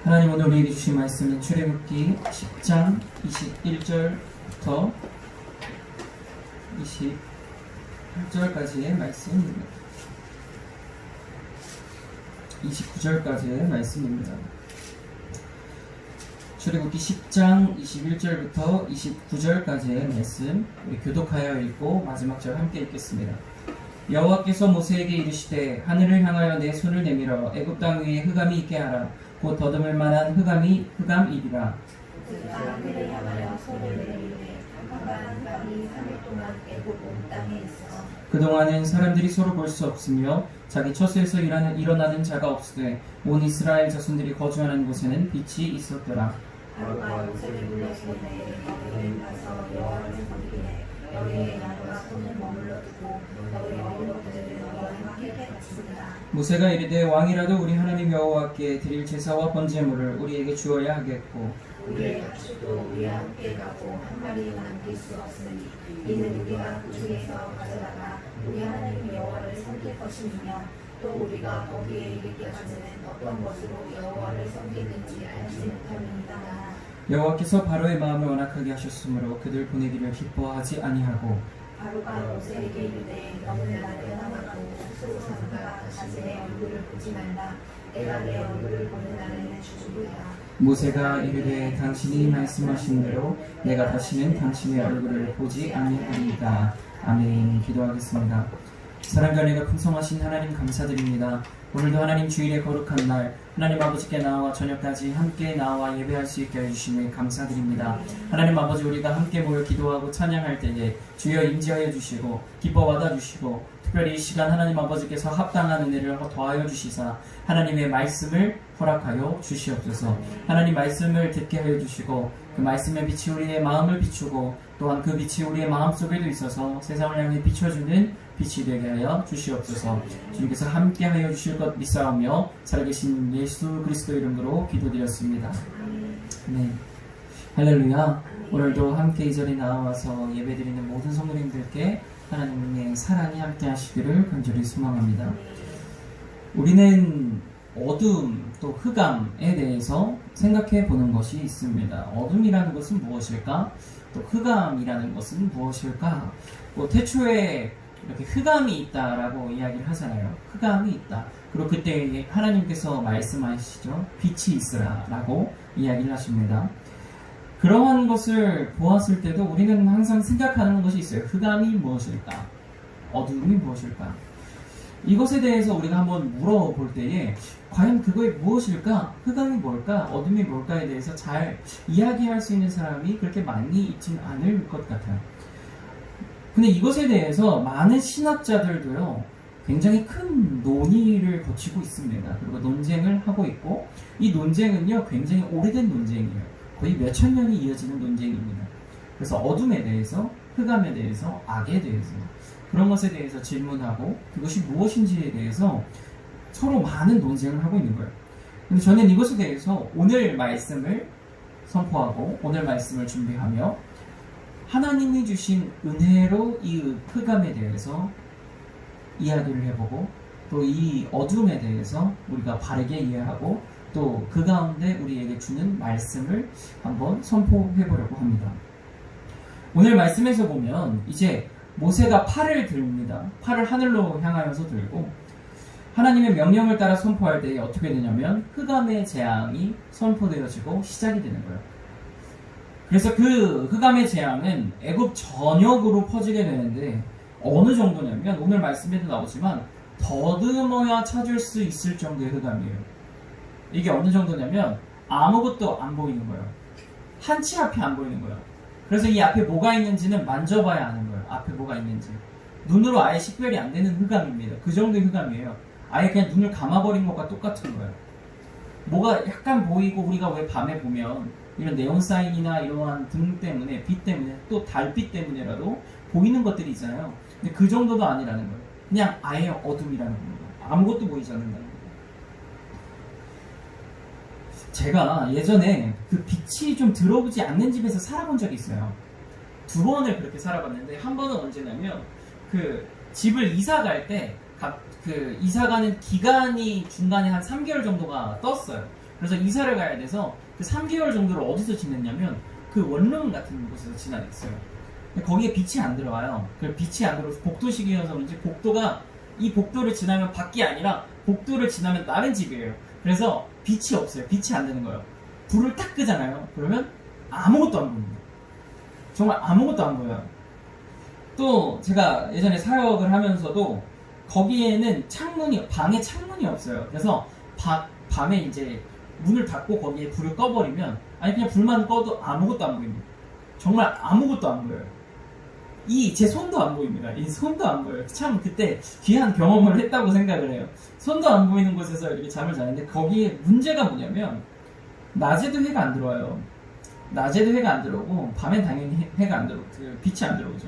하나님 오늘 우리에게 주신 말씀은 출애굽기 10장 21절부터 28절까지의 말씀입니다. 29절까지의 말씀입니다. 출애굽기 10장 21절부터 29절까지의 말씀 우리 교독하여 읽고 마지막 절 함께 읽겠습니다. 여호와께서 모세에게 이르시되 하늘을 향하여 내 손을 내밀어 애굽 땅 위에 흑암이 있게 하라. 곧 더듬을 만한 흑암이리라. 하늘을 향하여 손을 내밀되 흑암이 3일 동안 애굽 온 땅에 있어 그동안은 사람들이 서로 볼 수 없으며 자기 처소에서 일어나는 자가 없으되 온 이스라엘 자손들이 거주하는 곳에는 빛이 있었더라. 하루가 요셉을 불러시되 너희는 가서 여호와를 섬기되 너희의 양과 손을 머물러 두고 너희의 어린아이들을 여호와께 바치리라. 모세가 이르되 왕이라도 우리 하나님 여호와께 드릴 제사와 번제물을 우리에게 주어야 하겠고 우리의 가축도 우리와 함께 가고 한 마리 남길 수 없으니 이는 우리가 그 중에서 가져다가 우리 하나님 여호와를 섬길 것이며 또 우리가 거기에 이르기까지는 어떤 것으로 여호와를 섬기는지 알지 못함이니이다. 여호와께서 바로의 마음을 완악하게 하셨으므로 그들 보내기를 기뻐하지 아니하고 바로가 모세에게 이르되 너는 나를 떠나가고 스스로 삼가 다시 내 얼굴을 보지 말라. 내가 내 얼굴을 보는 날에는 죽으리라. 모세가 이르되 당신이 말씀하신 대로 내가 다시는 당신의 얼굴을 보지 아니하리이다. 아멘. 기도하겠습니다. 사랑과 은혜가 풍성하신 하나님 감사드립니다. 오늘도 하나님 주일의 거룩한 날 하나님 아버지께 나와 저녁까지 함께 나와 예배할 수 있게 해주심을 감사드립니다. 하나님 아버지 우리가 함께 모여 기도하고 찬양할 때에 주여 임재하여 주시고 기뻐 받아주시고 특별히 이 시간 하나님 아버지께서 합당한 은혜를 더하여 주시사 하나님의 말씀을 허락하여 주시옵소서. 하나님 말씀을 듣게 하여 주시고 그 말씀의 빛이 우리의 마음을 비추고 또한 그 빛이 우리의 마음속에도 있어서 세상을 향해 비춰주는 빛이 되게 하여 주시옵소서. 주님께서 함께 하여 주실 것 믿사오며 살아계신 예수 그리스도 이름으로 기도드렸습니다. 네. 할렐루야. 오늘도 함께 이 자리에 나와서 예배드리는 모든 성도님들께 하나님의 사랑이 함께 하시기를 간절히 소망합니다. 우리는 어둠 또 흑암에 대해서 생각해 보는 것이 있습니다. 어둠이라는 것은 무엇일까? 또 흑암이라는 것은 무엇일까? 태초에 이렇게 흑암이 있다라고 이야기를 하잖아요. 흑암이 있다. 그리고 그때 하나님께서 말씀하시죠. 빛이 있으라 라고 이야기를 하십니다. 그러한 것을 보았을 때도 우리는 항상 생각하는 것이 있어요. 흑암이 무엇일까? 어둠이 무엇일까? 이것에 대해서 우리가 한번 물어볼 때에 과연 그거에 무엇일까? 흑암이 뭘까? 어둠이 뭘까에 대해서 잘 이야기할 수 있는 사람이 그렇게 많이 있지는 않을 것 같아요. 근데 이것에 대해서 많은 신학자들도요 굉장히 큰 논의를 거치고 있습니다. 그리고 논쟁을 하고 있고 이 논쟁은요 굉장히 오래된 논쟁이에요. 거의 몇천 년이 이어지는 논쟁입니다. 그래서 어둠에 대해서, 흑암에 대해서, 악에 대해서 그런 것에 대해서 질문하고 그것이 무엇인지에 대해서 서로 많은 논쟁을 하고 있는 거예요. 근데 저는 이것에 대해서 오늘 말씀을 선포하고 오늘 말씀을 준비하며 하나님이 주신 은혜로 이 흑암에 대해서 이야기를 해보고 또 이 어둠에 대해서 우리가 바르게 이해하고 또 그 가운데 우리에게 주는 말씀을 한번 선포해 보려고 합니다. 오늘 말씀에서 보면 이제 모세가 팔을 듭니다. 팔을 하늘로 향하여서 들고 하나님의 명령을 따라 선포할 때 어떻게 되냐면 흑암의 재앙이 선포되어지고 시작이 되는 거예요. 그래서 그 흑암의 재앙은 애굽 전역으로 퍼지게 되는데 어느 정도냐면 오늘 말씀에도 나오지만 더듬어야 찾을 수 있을 정도의 흑암이에요. 이게 어느 정도냐면 아무것도 안 보이는 거예요. 한치 앞이 안 보이는 거예요. 그래서 이 앞에 뭐가 있는지는 만져봐야 아는 거예요. 앞에 뭐가 있는지. 눈으로 아예 식별이 안 되는 흑암입니다. 그 정도의 흑암이에요. 아예 그냥 눈을 감아버린 것과 똑같은 거예요. 뭐가 약간 보이고 우리가 왜 밤에 보면 이런 네온 사인이나 이러한 등 때문에 빛 때문에 또 달빛 때문에라도 보이는 것들이 있잖아요. 근데 그 정도도 아니라는 거예요. 그냥 아예 어둠이라는 겁니다. 아무것도 보이지 않는다는 거예요. 제가 예전에 그 빛이 좀 들어오지 않는 집에서 살아본 적이 있어요. 2번을 그렇게 살아봤는데 한 번은 언제냐면 그 집을 이사 갈 때 그 이사 가는 기간이 중간에 한 3개월 정도가 떴어요. 그래서 이사를 가야 돼서 그 3개월 정도를 어디서 지냈냐면 그 원룸 같은 곳에서 지나냈어요. 근데 거기에 빛이 안 들어와요. 그 빛이 안 들어서 복도식이어서 그런지 복도가 이 복도를 지나면 밖이 아니라 복도를 지나면 다른 집이에요. 그래서 빛이 없어요. 빛이 안 되는 거예요. 불을 딱 끄잖아요. 그러면 아무것도 안 보입니다. 정말 아무것도 안 보여요. 또 제가 예전에 사역을 하면서도 거기에는 방에 창문이 없어요. 그래서 밤에 이제 문을 닫고 거기에 불을 꺼버리면 아니 그냥 불만 꺼도 아무것도 안 보입니다. 정말 아무것도 안 보여요. 제 손도 안 보입니다. 이 손도 안 보여요. 참 그때 귀한 경험을 했다고 생각을 해요. 손도 안 보이는 곳에서 이렇게 잠을 자는데 거기에 문제가 뭐냐면 낮에도 해가 안 들어와요. 낮에도 해가 안 들어오고 밤엔 당연히 해가 안 들어오고 빛이 안 들어오죠.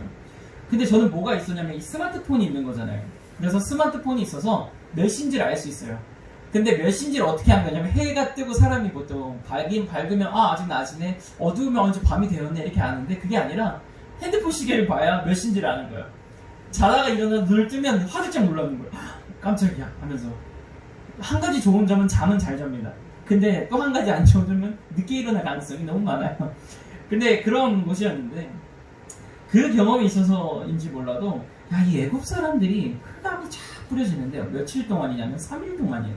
근데 저는 뭐가 있었냐면 이 스마트폰이 있는 거잖아요. 그래서 스마트폰이 있어서 몇 시인지를 알 수 있어요. 근데 몇 시인지를 어떻게 하는 거냐면 해가 뜨고 사람이 보통 밝으면 아직 낮이네, 어두우면 언제 밤이 되었네 이렇게 아는데 그게 아니라 핸드폰 시계를 봐야 몇 시인지를 아는 거예요. 자다가 일어나 눈을 뜨면 화들짝 놀라는 거예요. 깜짝이야 하면서. 한 가지 좋은 점은 잠은 잘 잡니다. 근데 또 한 가지 안 좋은 점은 늦게 일어날 가능성이 너무 많아요. 근데 그런 곳이었는데 그 경험이 있어서인지 몰라도 이 애국 사람들이 흑암이 쫙 뿌려지는데요. 며칠 동안이냐면 3일 동안이에요.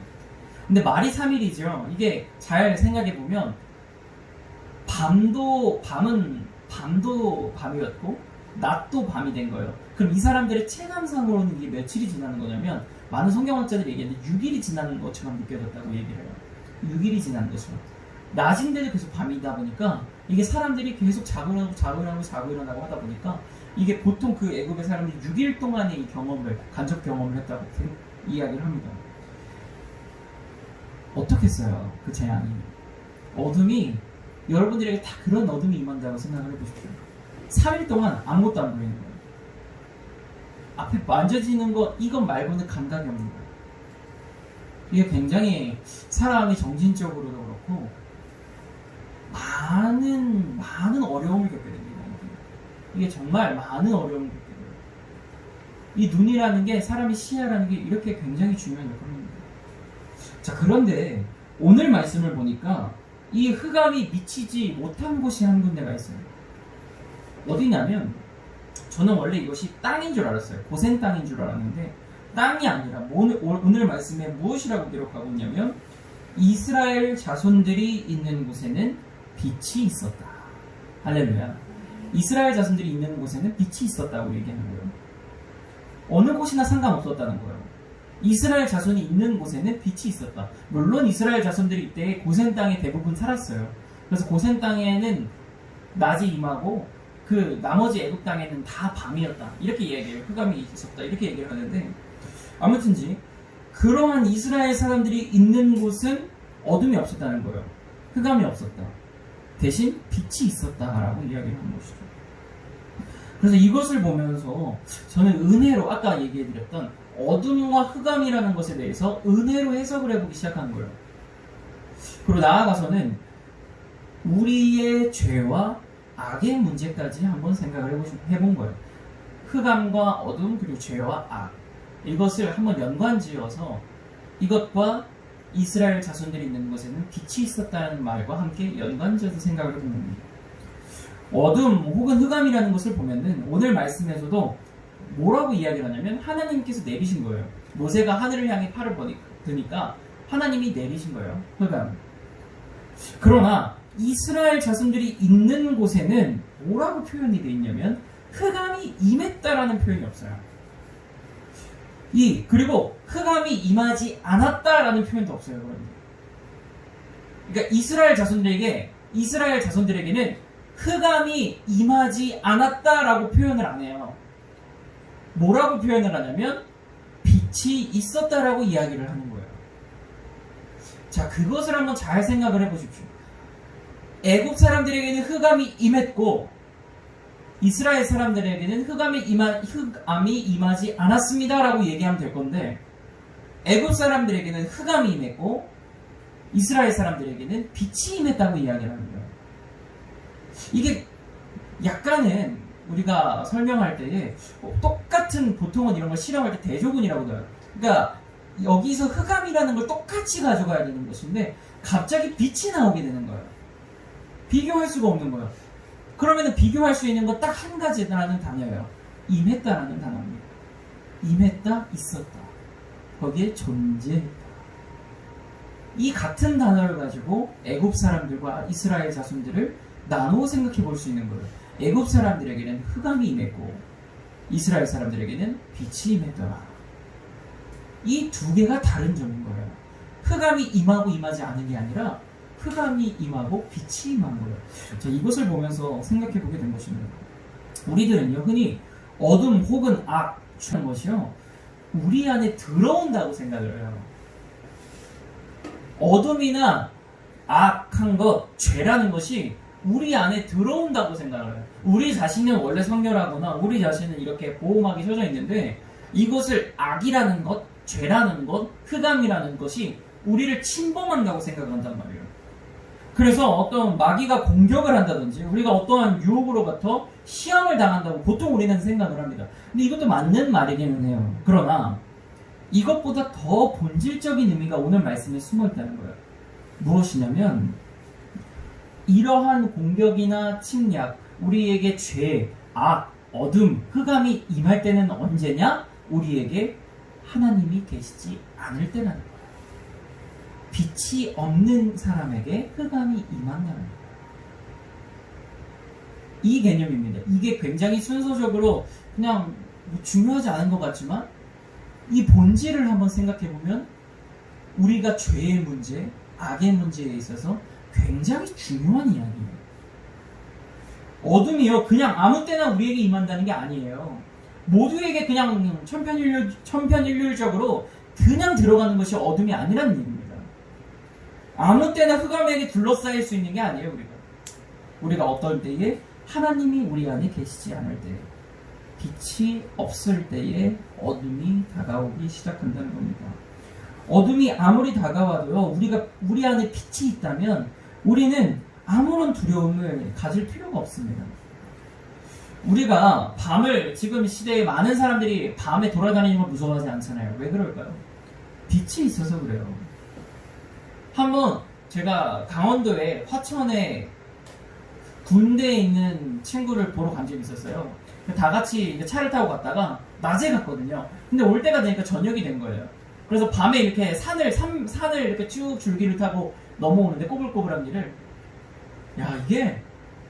근데 말이 3일이죠. 이게 잘 생각해보면 밤은 밤이었고 낮도 밤이 된 거예요. 그럼 이 사람들의 체감상으로는 이게 며칠이 지나는 거냐면 많은 성경학자들이 얘기하는데 6일이 지나는 것처럼 느껴졌다고 얘기를 해요. 6일이 지나는 것처럼. 낮인데도 계속 밤이다 보니까 이게 사람들이 계속 자고 일어나고 하다 보니까 이게 보통 그 애굽의 사람들이 6일 동안의 이 간접 경험을 했다고 이야기를 합니다. 어떻겠어요? 그 재앙이. 어둠이 여러분들에게 다 그런 어둠이 임한다고 생각을 해보십시오. 3일 동안 아무것도 안 보이는 거예요. 앞에 만져지는 것 이것 말고는 감각이 없는 거예요. 이게 굉장히 사람이 정신적으로도 그렇고 많은 어려움을 겪게 됩니다. 이게 정말 많은 어려움을 겪게 돼요. 이 눈이라는 게 사람의 시야라는 게 이렇게 굉장히 중요한 역할을 합니다. 자, 그런데 오늘 말씀을 보니까 이 흑암이 미치지 못한 곳이 한 군데가 있어요. 어디냐면 저는 원래 이것이 땅인 줄 알았어요. 고센 땅인 줄 알았는데 땅이 아니라 오늘 말씀에 무엇이라고 기록하고 있냐면 이스라엘 자손들이 있는 곳에는 빛이 있었다. 할렐루야. 이스라엘 자손들이 있는 곳에는 빛이 있었다고 얘기하는 거예요. 어느 곳이나 상관없었다는 거예요. 이스라엘 자손이 있는 곳에는 빛이 있었다. 물론 이스라엘 자손들이 이때 고센 땅에 대부분 살았어요. 그래서 고센 땅에는 낮이 임하고 그 나머지 애굽 땅에는 다 밤이었다. 이렇게 얘기해요. 흑암이 있었다. 이렇게 얘기를 하는데 아무튼지 그러한 이스라엘 사람들이 있는 곳은 어둠이 없었다는 거예요. 흑암이 없었다. 대신 빛이 있었다라고 이야기를 한 것이죠. 그래서 이것을 보면서 저는 은혜로 아까 얘기해드렸던 어둠과 흑암이라는 것에 대해서 은혜로 해석을 해보기 시작한 거예요. 그리고 나아가서는 우리의 죄와 악의 문제까지 한번 생각을 해본 거예요. 흑암과 어둠 그리고 죄와 악 이것을 한번 연관지어서 이것과 이스라엘 자손들이 있는 곳에는 빛이 있었다는 말과 함께 연관지어서 생각을 해본 겁니다. 어둠 혹은 흑암이라는 것을 보면은 오늘 말씀에서도 뭐라고 이야기를 하냐면 하나님께서 내리신 거예요. 모세가 하늘을 향해 팔을 드니까 하나님이 내리신 거예요. 흑암. 그러나 이스라엘 자손들이 있는 곳에는 뭐라고 표현이 되어 있냐면 흑암이 임했다라는 표현이 없어요. 그리고 흑암이 임하지 않았다라는 표현도 없어요. 그러니까 이스라엘 자손들에게는 흑암이 임하지 않았다라고 표현을 안 해요. 뭐라고 표현을 하냐면 빛이 있었다라고 이야기를 하는 거예요. 자, 그것을 한번 잘 생각을 해보십시오. 애굽 사람들에게는 흑암이 임했고 이스라엘 사람들에게는 흑암이 임하지 않았습니다라고 얘기하면 될 건데 애굽 사람들에게는 흑암이 임했고 이스라엘 사람들에게는 빛이 임했다고 이야기를 하는 거예요. 이게 약간은 우리가 설명할 때에 똑같은 보통은 이런 걸 실험할 때 대조군이라고 해요. 그러니까 여기서 흑암이라는 걸 똑같이 가져가야 되는 것인데 갑자기 빛이 나오게 되는 거예요. 비교할 수가 없는 거예요. 그러면 비교할 수 있는 건 딱 한 가지라는 단어예요. 임했다라는 단어입니다. 임했다, 있었다. 거기에 존재했다. 이 같은 단어를 가지고 애굽 사람들과 이스라엘 자손들을 나누어 생각해 볼 수 있는 거예요. 애굽 사람들에게는 흑암이 임했고 이스라엘 사람들에게는 빛이 임했더라. 이 두 개가 다른 점인 거예요. 흑암이 임하고 임하지 않은 게 아니라 흑암이 임하고 빛이 임한 거예요. 자, 이것을 보면서 생각해 보게 된 것입니다. 우리들은요, 흔히 어둠 혹은 악, 죄라는 것이요, 우리 안에 들어온다고 생각을 해요. 어둠이나 악한 것, 죄라는 것이 우리 안에 들어온다고 생각을 해요. 우리 자신은 원래 성결하거나 우리 자신은 이렇게 보호막이 쳐져 있는데 이것을 악이라는 것, 죄라는 것, 흑암이라는 것이 우리를 침범한다고 생각한단 말이에요. 그래서 어떤 마귀가 공격을 한다든지 우리가 어떠한 유혹으로부터 시험을 당한다고 보통 우리는 생각을 합니다. 근데 이것도 맞는 말이기는 해요. 그러나 이것보다 더 본질적인 의미가 오늘 말씀에 숨어 있다는 거예요. 무엇이냐면 이러한 공격이나 침략, 우리에게 죄, 악, 어둠, 흑암이 임할 때는 언제냐? 우리에게 하나님이 계시지 않을 때라는 거예요. 빛이 없는 사람에게 흑암이 임한다는 거예요. 이 개념입니다. 이게 굉장히 순서적으로 그냥 중요하지 않은 것 같지만 이 본질을 한번 생각해 보면 우리가 죄의 문제, 악의 문제에 있어서 굉장히 중요한 이야기예요. 어둠이요, 그냥 아무 때나 우리에게 임한다는 게 아니에요. 모두에게 그냥 천편일률적으로 그냥 들어가는 것이 어둠이 아니라는 얘기입니다. 아무 때나 흑암에게 둘러싸일 수 있는 게 아니에요. 우리가 어떨 때에 하나님이 우리 안에 계시지 않을 때, 빛이 없을 때에 어둠이 다가오기 시작한다는 겁니다. 어둠이 아무리 다가와도요, 우리 안에 빛이 있다면 우리는 아무런 두려움을 가질 필요가 없습니다. 우리가 밤을, 지금 시대에 많은 사람들이 밤에 돌아다니는 걸 무서워하지 않잖아요. 왜 그럴까요? 빛이 있어서 그래요. 한번 제가 강원도에 화천에 군대에 있는 친구를 보러 간 적이 있었어요. 다 같이 차를 타고 갔다가 낮에 갔거든요. 근데 올 때가 되니까 저녁이 된 거예요. 그래서 밤에 이렇게 산을 이렇게 쭉 줄기를 타고 넘어오는데 꼬불꼬불한 길을, 야, 이게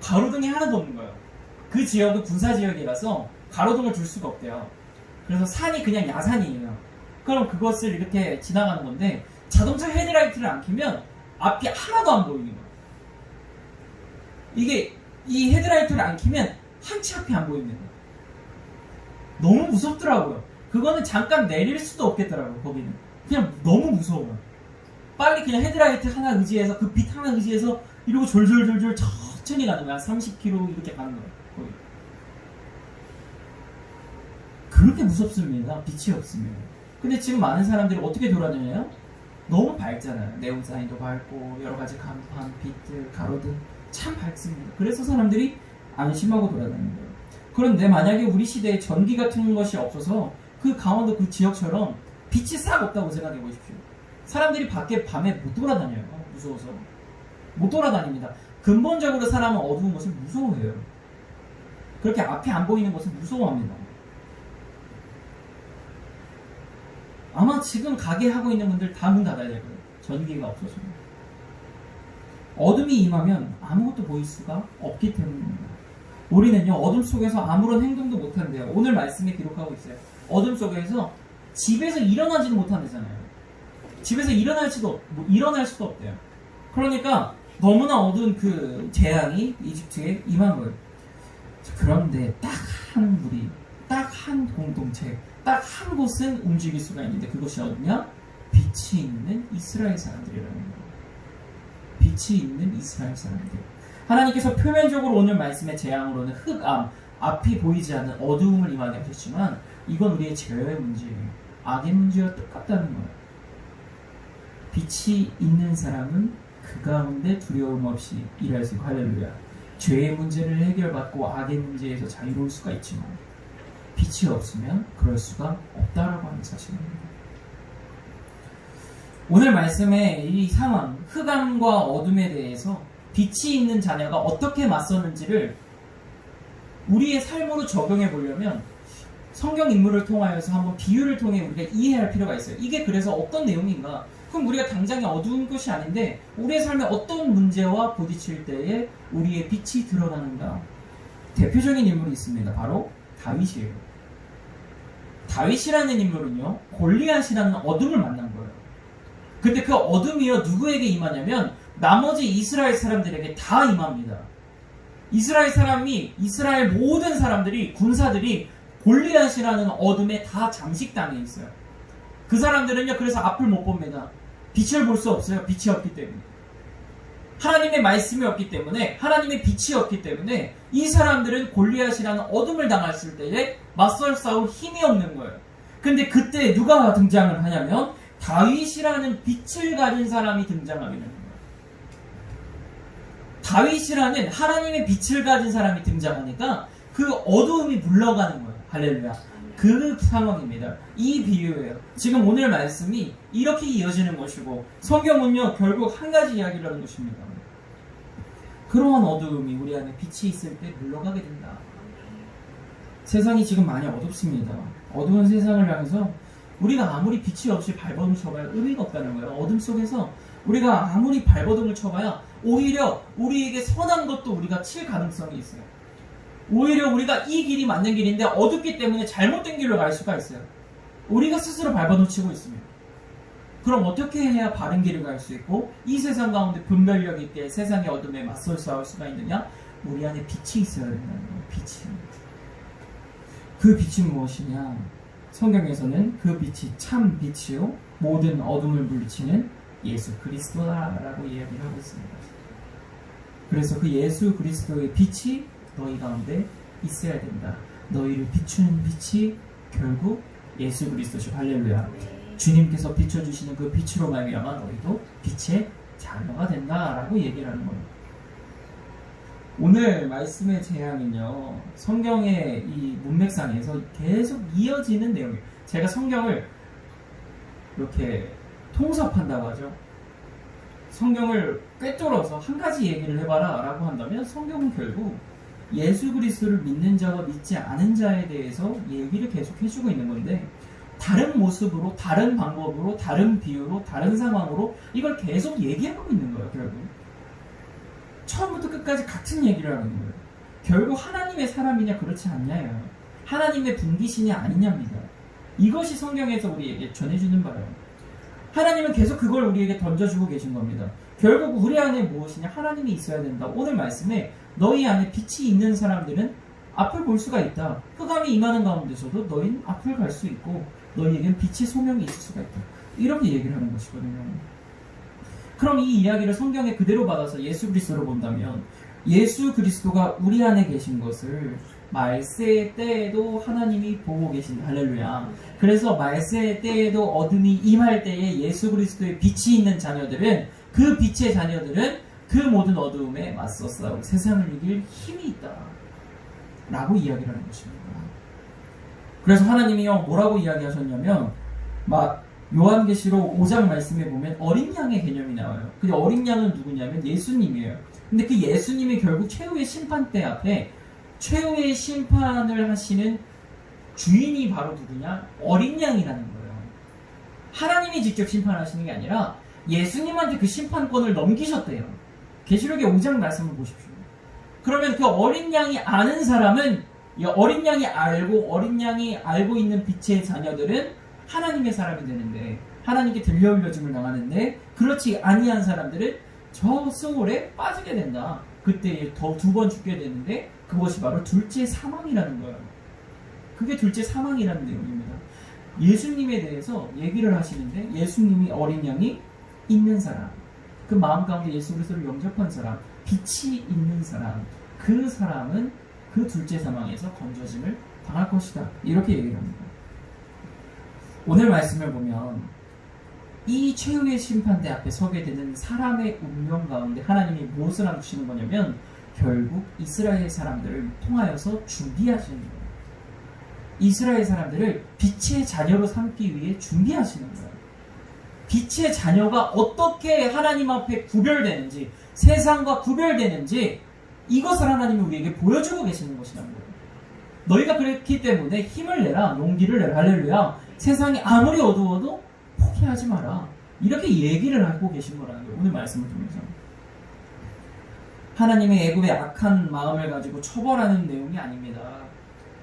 가로등이 하나도 없는 거예요. 그 지역은 군사지역이라서 가로등을 둘 수가 없대요. 그래서 산이 그냥 야산이에요. 그럼 그것을 이렇게 지나가는 건데 자동차 헤드라이트를 안 켜면 앞이 하나도 안 보이는 거예요. 이게 이 헤드라이트를 안 켜면 한치 앞이 안 보이는 거예요. 너무 무섭더라고요. 그거는 잠깐 내릴 수도 없겠더라고요. 거기는 그냥 너무 무서워요. 빨리 그냥 헤드라이트 하나 의지해서, 그 빛 하나 의지해서 이러고 졸졸졸졸 천천히 가는 거야. 30km 이렇게 가는 거예요. 거기. 그렇게 무섭습니다. 빛이 없으면. 근데 지금 많은 사람들이 어떻게 돌아다녀요? 너무 밝잖아요. 네온사인도 밝고 여러 가지 간판, 빛들, 가로등 참 밝습니다. 그래서 사람들이 안심하고 돌아다니는 거예요. 그런데 만약에 우리 시대에 전기 같은 것이 없어서 그 강원도 그 지역처럼 빛이 싹 없다고 생각해 보십시오. 사람들이 밖에 밤에 못 돌아다녀요. 무서워서. 못 돌아다닙니다. 근본적으로 사람은 어두운 것을 무서워해요. 그렇게 앞이 안 보이는 것을 무서워합니다. 아마 지금 가게 하고 있는 분들 다 문 닫아야 될 거예요. 전기가 없어서. 어둠이 임하면 아무것도 보일 수가 없기 때문입니다. 우리는요, 어둠 속에서 아무런 행동도 못한대요. 오늘 말씀에 기록하고 있어요. 어둠 속에서 집에서 일어나지도 못한대잖아요. 집에서 일어날 수도 없대요. 그러니까 너무나 어두운 그 재앙이 이집트에 임한 거예요. 그런데 딱 한 무리, 딱 한 공동체, 딱 한 곳은 움직일 수가 있는데 그것이 어디냐? 빛이 있는 이스라엘 사람들이라는 거예요. 빛이 있는 이스라엘 사람들. 하나님께서 표면적으로 오늘 말씀의 재앙으로는 흑암, 앞이 보이지 않는 어두움을 임하게 하셨지만 이건 우리의 죄의 문제예요. 악의 문제와 똑같다는 거예요. 빛이 있는 사람은 그 가운데 두려움 없이 일할 수 있고, 할렐루야. 죄의 문제를 해결받고 악의 문제에서 자유로울 수가 있지만 빛이 없으면 그럴 수가 없다라고 하는 사실입니다. 오늘 말씀의 이 상황, 흑암과 어둠에 대해서 빛이 있는 자녀가 어떻게 맞섰는지를 우리의 삶으로 적용해 보려면 성경 인물을 통하여서 한번 비유를 통해 우리가 이해할 필요가 있어요. 이게 그래서 어떤 내용인가? 그럼 우리가 당장에 어두운 것이 아닌데 우리의 삶에 어떤 문제와 부딪힐 때에 우리의 빛이 드러나는가? 대표적인 인물이 있습니다. 바로 다윗이에요. 다윗이라는 인물은요, 골리앗이라는 어둠을 만난 거예요. 근데 그 어둠이요, 누구에게 임하냐면 나머지 이스라엘 사람들에게 다 임합니다. 이스라엘 모든 사람들이, 군사들이 골리앗이라는 어둠에 다 잠식당해 있어요. 그 사람들은요, 그래서 앞을 못 봅니다. 빛을 볼 수 없어요. 빛이 없기 때문에. 하나님의 말씀이 없기 때문에, 하나님의 빛이 없기 때문에 이 사람들은 골리앗이라는 어둠을 당했을 때에 맞설 싸울 힘이 없는 거예요. 근데 그때 누가 등장을 하냐면 다윗이라는 빛을 가진 사람이 등장하게 되는 거예요. 다윗이라는 하나님의 빛을 가진 사람이 등장하니까 그 어두움이 물러가는 거예요. 할렐루야. 그 상황입니다. 이 비유예요. 지금 오늘 말씀이 이렇게 이어지는 것이고 성경은요, 결국 한 가지 이야기를 하는 것입니다. 그러한 어두움이 우리 안에 빛이 있을 때 물러가게 된다. 세상이 지금 많이 어둡습니다. 어두운 세상을 향해서 우리가 아무리 빛이 없이 발버둥 쳐봐야 의미가 없다는 거예요. 어둠 속에서 우리가 아무리 발버둥을 쳐봐야 오히려 우리에게 선한 것도 우리가 칠 가능성이 있어요. 오히려 우리가 이 길이 맞는 길인데 어둡기 때문에 잘못된 길로 갈 수가 있어요. 우리가 스스로 발버둥 치고 있습니다. 그럼 어떻게 해야 바른 길을 갈 수 있고 이 세상 가운데 분별력 있게 세상의 어둠에 맞설 싸울 수가 있느냐? 우리 안에 빛이 있어야 된다는 거예요. 빛이. 그 빛이 무엇이냐? 성경에서는 그 빛이 참 빛이요 모든 어둠을 물리치는 예수 그리스도다라고 이야기를 하고 있습니다. 그래서 그 예수 그리스도의 빛이 너희 가운데 있어야 된다. 너희를 비추는 빛이 결국 예수 그리스도시. 할렐루야. 주님께서 비춰주시는 그 빛으로 말미암아 너희도 빛의 자녀가 된다라고 얘기를 하는 겁니다. 오늘 말씀의 재앙은요, 성경의 이 문맥상에서 계속 이어지는 내용이에요. 제가 성경을 이렇게 통섭한다고 하죠. 성경을 꿰뚫어서 한 가지 얘기를 해봐라 라고 한다면 성경은 결국 예수 그리스도를 믿는 자와 믿지 않은 자에 대해서 얘기를 계속 해주고 있는 건데 다른 모습으로, 다른 방법으로, 다른 비유로, 다른 상황으로 이걸 계속 얘기하고 있는 거예요. 결국 처음부터 끝까지 같은 얘기를 하는 거예요. 결국 하나님의 사람이냐 그렇지 않냐예요. 하나님의 분기시냐 아니냐입니다. 이것이 성경에서 우리에게 전해주는 바예요. 하나님은 계속 그걸 우리에게 던져주고 계신 겁니다. 결국 우리 안에 무엇이냐? 하나님이 있어야 된다. 오늘 말씀에 너희 안에 빛이 있는 사람들은 앞을 볼 수가 있다. 흑암이 임하는 가운데서도 너희는 앞을 갈 수 있고 너희에게는 빛의 소명이 있을 수가 있다. 이렇게 얘기를 하는 것이거든요. 그럼 이 이야기를 성경에 그대로 받아서 예수 그리스도로 본다면 예수 그리스도가 우리 안에 계신 것을 말세의 때에도 하나님이 보고 계신다. 할렐루야. 그래서 말세의 때에도 어둠이 임할 때에 예수 그리스도의 빛이 있는 자녀들은 그 빛의 자녀들은 그 모든 어두움에 맞서 싸울 세상을 이길 힘이 있다 라고 이야기를 하는 것입니다. 그래서 하나님이요 뭐라고 이야기하셨냐면 막 요한계시록 5장 말씀에 보면 어린 양의 개념이 나와요. 근데 어린 양은 누구냐면 예수님이에요. 근데 그 예수님이 결국 최후의 심판대 앞에 최후의 심판을 하시는 주인이 바로 누구냐? 어린 양이라는 거예요. 하나님이 직접 심판하시는 게 아니라 예수님한테 그 심판권을 넘기셨대요. 계시록의 5장 말씀을 보십시오. 그러면 그 어린 양이 아는 사람은 어린 양이 알고 있는 빛의 자녀들은 하나님의 사람이 되는데 하나님께 들려올려짐을 당하는데 그렇지 아니한 사람들은 저 소울에 빠지게 된다. 그때 더 두 번 죽게 되는데 그것이 바로 둘째 사망이라는 거예요. 그게 둘째 사망이라는 내용입니다. 예수님에 대해서 얘기를 하시는데 예수님이 어린 양이 있는 사람, 그 마음 가운데 예수 그리스도를 영접한 사람, 빛이 있는 사람, 그 사람은 그 둘째 사망에서 건져짐을 당할 것이다. 이렇게 얘기를 합니다. 오늘 말씀을 보면 이 최후의 심판대 앞에 서게 되는 사람의 운명 가운데 하나님이 무엇을 하시는 거냐면 결국 이스라엘 사람들을 통하여서 준비하시는 거예요. 이스라엘 사람들을 빛의 자녀로 삼기 위해 준비하시는 거예요. 빛의 자녀가 어떻게 하나님 앞에 구별되는지, 세상과 구별되는지 이것을 하나님이 우리에게 보여주고 계시는 것이라는 거예요. 너희가 그렇기 때문에 힘을 내라, 용기를 내라, 할렐루야. 세상이 아무리 어두워도 포기하지 마라. 이렇게 얘기를 하고 계신 거라는 거예요. 오늘 말씀을 통해서. 하나님의 애굽의 악한 마음을 가지고 처벌하는 내용이 아닙니다.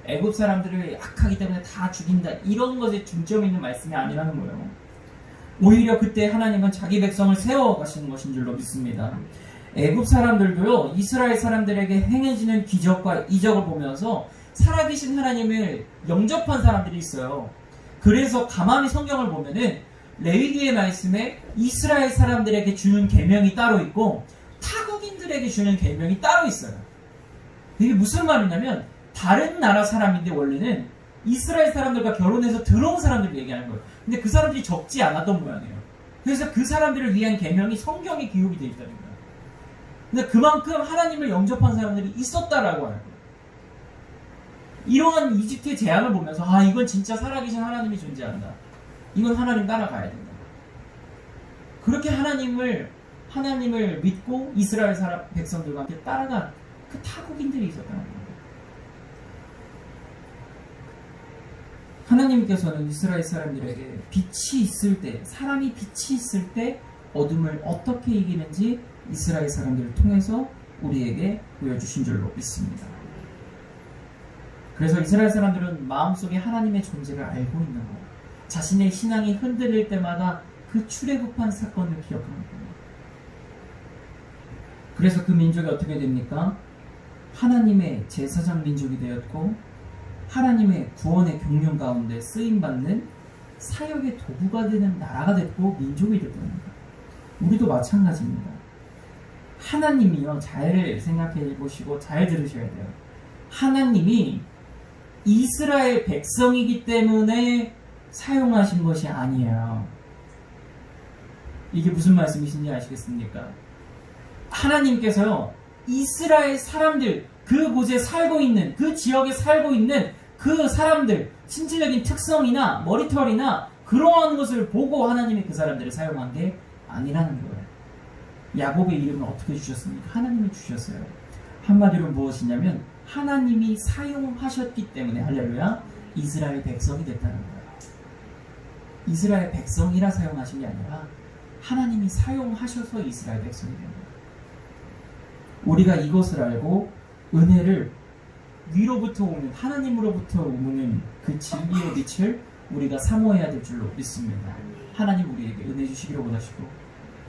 애굽 사람들을 악하기 때문에 다 죽인다, 이런 것에 중점이 있는 말씀이 아니라는 거예요. 오히려 그때 하나님은 자기 백성을 세워 가시는 것인 줄로 믿습니다. 애굽 사람들도요, 이스라엘 사람들에게 행해지는 기적과 이적을 보면서 살아계신 하나님을 영접한 사람들이 있어요. 그래서 가만히 성경을 보면은 레위기의 말씀에 이스라엘 사람들에게 주는 계명이 따로 있고 타국인들에게 주는 계명이 따로 있어요. 이게 무슨 말이냐면 다른 나라 사람인데 원래는 이스라엘 사람들과 결혼해서 들어온 사람들 얘기하는 거예요. 근데 그 사람들이 적지 않았던 모양이에요. 그래서 그 사람들을 위한 계명이 성경에 기록이 되어 있다는 거예요. 근데 그만큼 하나님을 영접한 사람들이 있었다라고 하는 거예요. 이러한 이집트의 재앙을 보면서 이건 진짜 살아계신 하나님이 존재한다. 이건 하나님 따라가야 된다. 그렇게 하나님을 믿고 이스라엘 사람 백성들과 함께 따라간 그 타국인들이 있었다는 거예요. 하나님께서는 이스라엘 사람들에게 빛이 있을 때, 사람이 빛이 있을 때 어둠을 어떻게 이기는지 이스라엘 사람들을 통해서 우리에게 보여주신 줄로 믿습니다. 그래서 이스라엘 사람들은 마음속에 하나님의 존재를 알고 있는 거예요. 자신의 신앙이 흔들릴 때마다 그 출애굽한 사건을 기억하는 거예요. 그래서 그 민족이 어떻게 됩니까? 하나님의 제사장 민족이 되었고 하나님의 구원의 경륜 가운데 쓰임받는 사역의 도구가 되는 나라가 됐고 민족이 됐다는 거예요. 우리도 마찬가지입니다. 하나님이요, 잘 생각해 보시고 잘 들으셔야 돼요. 하나님이 이스라엘 백성이기 때문에 사용하신 것이 아니에요. 이게 무슨 말씀이신지 아시겠습니까? 하나님께서요, 이스라엘 사람들, 그곳에 살고 있는, 그 지역에 살고 있는 그 사람들, 신체적인 특성이나 머리털이나 그러한 것을 보고 하나님이 그 사람들을 사용한 게 아니라는 거예요. 야곱의 이름을 어떻게 주셨습니까? 하나님이 주셨어요. 한마디로 무엇이냐면 하나님이 사용하셨기 때문에, 할렐루야, 이스라엘 백성이 됐다는 거예요. 이스라엘 백성이라 사용하신 게 아니라 하나님이 사용하셔서 이스라엘 백성이 된 거예요. 우리가 이것을 알고 은혜를 위로부터 오는, 하나님으로부터 오는 그 진리의 빛을 우리가 사모해야 될 줄로 믿습니다. 하나님 우리에게 은혜 주시기를 원하시고,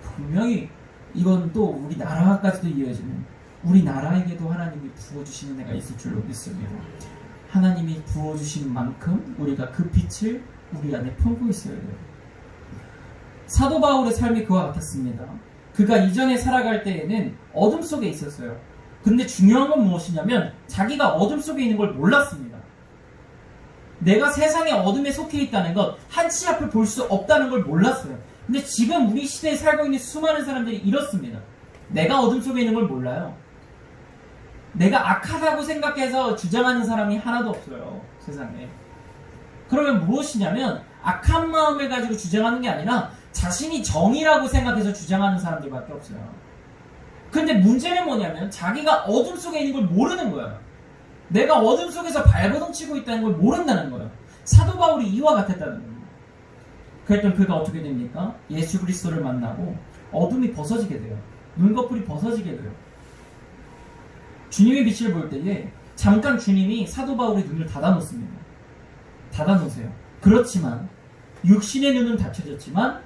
분명히 이건 또 우리 나라까지도 이어지는, 우리 나라에게도 하나님이 부어주시는 은혜가 있을 줄로 믿습니다. 하나님이 부어주신 만큼 우리가 그 빛을 우리 안에 품고 있어야 돼요. 사도 바울의 삶이 그와 같았습니다. 그가 이전에 살아갈 때에는 어둠 속에 있었어요. 근데 중요한 건 무엇이냐면 자기가 어둠 속에 있는 걸 몰랐습니다. 내가 세상의 어둠에 속해 있다는 것, 한치 앞을 볼 수 없다는 걸 몰랐어요. 근데 지금 우리 시대에 살고 있는 수많은 사람들이 이렇습니다. 내가 어둠 속에 있는 걸 몰라요. 내가 악하다고 생각해서 주장하는 사람이 하나도 없어요, 세상에. 그러면 무엇이냐면 악한 마음을 가지고 주장하는 게 아니라 자신이 정의라고 생각해서 주장하는 사람들밖에 없어요. 근데 문제는 뭐냐면 자기가 어둠 속에 있는 걸 모르는 거예요. 내가 어둠 속에서 발버둥 치고 있다는 걸 모른다는 거예요. 사도 바울이 이와 같았다는 거예요. 그랬더니 그가 어떻게 됩니까? 예수 그리스도를 만나고 어둠이 벗어지게 돼요. 눈꺼풀이 벗어지게 돼요. 주님의 빛을 볼 때에 잠깐 주님이 사도 바울의 눈을 닫아놓습니다. 닫아놓으세요. 그렇지만 육신의 눈은 닫혀졌지만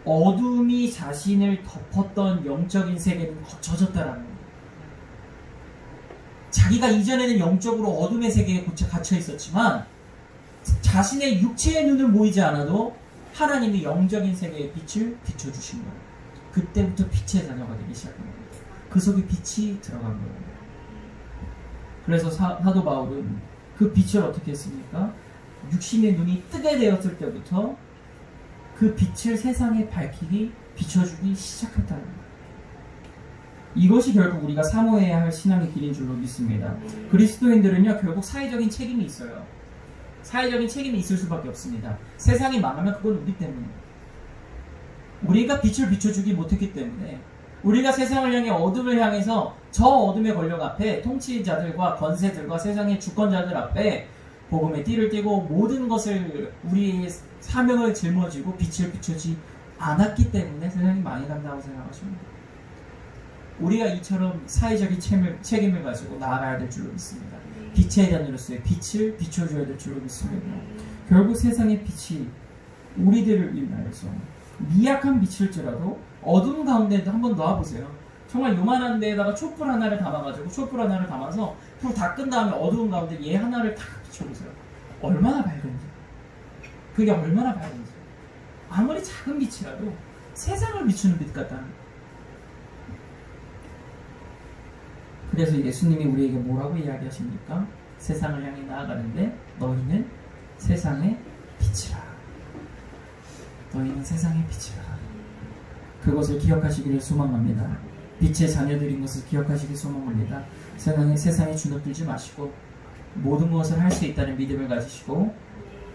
어둠이 자신을 덮었던 영적인 세계는 거쳐졌다라는 거예요. 자기가 이전에는 영적으로 어둠의 세계에 갇혀 있었지만 자신의 육체의 눈을 보이지 않아도 하나님이 영적인 세계의 빛을 비춰주신 거예요. 그때부터 빛의 자녀가 되기 시작한 거예요. 그 속에 빛이 들어간 거예요. 그래서 사도 바울은 그 빛을 어떻게 했습니까? 육신의 눈이 뜨게 되었을 때부터 그 빛을 세상에 밝히기, 비춰주기 시작했다는 거예요. 이것이 결국 우리가 사모해야 할 신앙의 길인 줄로 믿습니다. 그리스도인들은요, 결국 사회적인 책임이 있어요. 사회적인 책임이 있을 수밖에 없습니다. 세상이 망하면 그건 우리 때문이에요. 우리가 빛을 비춰주기 못했기 때문에 우리가 세상을 향해 어둠을 향해서 저 어둠의 권력 앞에 통치자들과 권세들과 세상의 주권자들 앞에 복음의 띠를 띠고 모든 것을 우리의 사명을 짊어지고 빛을 비추지 않았기 때문에 세상이 망해간다고 생각하십니다. 우리가 이처럼 사회적인 책임을 가지고 나아가야 될 줄로 믿습니다. 빛의 자녀로서의 빛을 비춰줘야 될 줄로 믿습니다. 결국 세상의 빛이 우리들을 인하여서 미약한 빛일지라도 어둠 가운데도 한번 놔보세요. 정말 요만한 데에다가 촛불 하나를 담아가지고 촛불 하나를 담아서 불 다 끈 다음에 어두운 가운데 얘 하나를 탁 비춰보세요. 얼마나 밝은지. 그게 얼마나 밝은지. 아무리 작은 빛이라도 세상을 비추는 빛 같다는 거예요. 그래서 예수님이 우리에게 뭐라고 이야기하십니까? 세상을 향해 나아가는데 너희는 세상의 빛이라. 너희는 세상의 빛이라. 그것을 기억하시기를 소망합니다. 빛의 자녀들인 것을 기억하시길 소망합니다. 세상에 주눅들지 마시고 모든 것을 할 수 있다는 믿음을 가지시고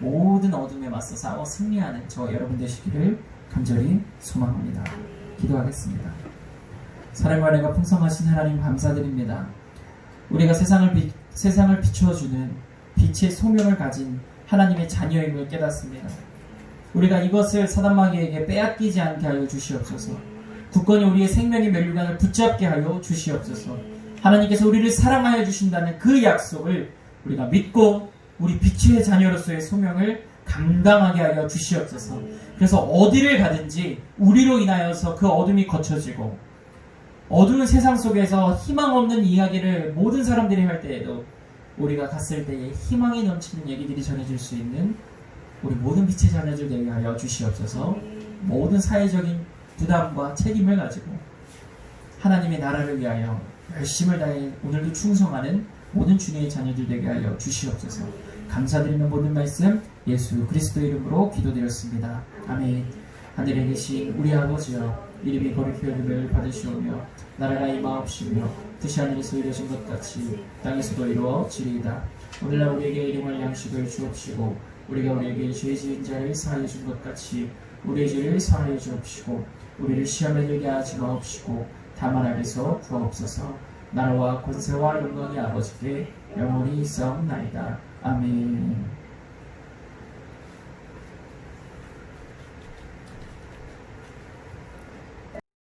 모든 어둠에 맞서 싸워 승리하는 저 여러분 되시기를 간절히 소망합니다. 기도하겠습니다. 사랑과 은혜가 풍성하신 하나님 감사드립니다. 우리가 세상을 비춰주는 빛의 소명을 가진 하나님의 자녀임을 깨닫습니다. 우리가 이것을 사단마귀에게 빼앗기지 않게 하여 주시옵소서. 굳건히 우리의 생명의 멸류관을 붙잡게 하여 주시옵소서. 하나님께서 우리를 사랑하여 주신다는 그 약속을 우리가 믿고 우리 빛의 자녀로서의 소명을 감당하게 하여 주시옵소서. 그래서 어디를 가든지 우리로 인하여서 그 어둠이 거쳐지고 어두운 세상 속에서 희망 없는 이야기를 모든 사람들이 할 때에도 우리가 갔을 때에 희망이 넘치는 얘기들이 전해질 수 있는 우리 모든 빛의 자녀들 되게 하여 주시옵소서. 모든 사회적인 부담과 책임을 가지고 하나님의 나라를 위하여 열심을 다해 오늘도 충성하는 모든 주님의 자녀들 되게 하여 주시옵소서. 감사드리는 모든 말씀 예수 그리스도 이름으로 기도드렸습니다. 아멘. 하늘에 계신 우리 아버지여, 이름이 거룩히 여김을 받으시오며 나라가 임하옵시며 뜻이 하늘에서 이루어진 것 같이 땅에서도 이루어지리이다. 오늘날 우리에게 일용할 양식을 주옵시고 우리가 우리에게 죄 지은 자를 사하여 준 것 같이 우리의 죄를 사하여 주옵시고 우리를 시험에 들게 하지 마옵시고 다만 악에서 구하옵소서. 나라와 권세와 영광이 아버지께 영원히 있사옵나이다. 아멘.